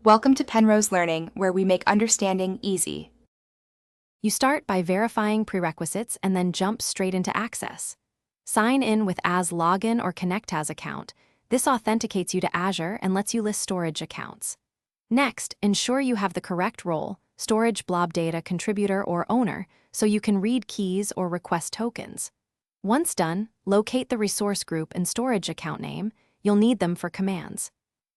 Welcome to Penrose Learning, where we make understanding easy. You start by verifying prerequisites and then jump straight into access. Sign in with Az login or Connect as account. This authenticates you to Azure and lets you list storage accounts. Next, ensure you have the correct role, storage blob data contributor or owner, so you can read keys or request tokens. Once done, locate the resource group and storage account name. You'll need them for commands.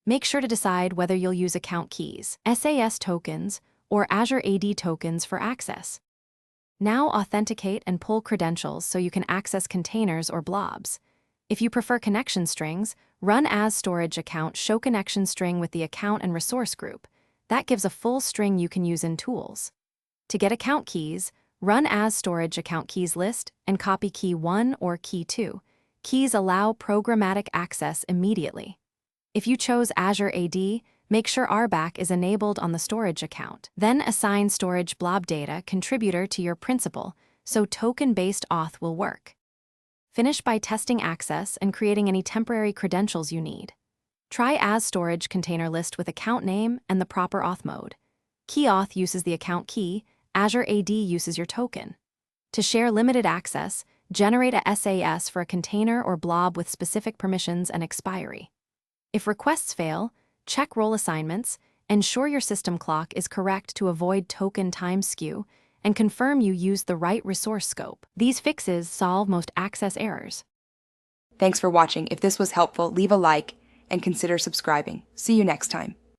Make sure to decide whether you'll use account keys, SAS tokens, or Azure AD tokens for access. Now authenticate and pull credentials so you can access containers or blobs. If you prefer connection strings, run as storage account show connection string with the account and resource group. That gives a full string you can use in tools. To get account keys, run as storage account keys list and copy key 1 or key 2. Keys allow programmatic access immediately. If you chose Azure AD, make sure RBAC is enabled on the storage account. Then assign storage blob data contributor to your principal, so token-based auth will work. Finish by testing access and creating any temporary credentials you need. Try as storage container list with account name and the proper auth mode. KeyAuth uses the account key, Azure AD uses your token. To share limited access, generate a SAS for a container or blob with specific permissions and expiry. If requests fail, check role assignments, ensure your system clock is correct to avoid token time skew, and confirm you use the right resource scope. These fixes solve most access errors. Thanks for watching. If this was helpful, leave a like and consider subscribing. See you next time.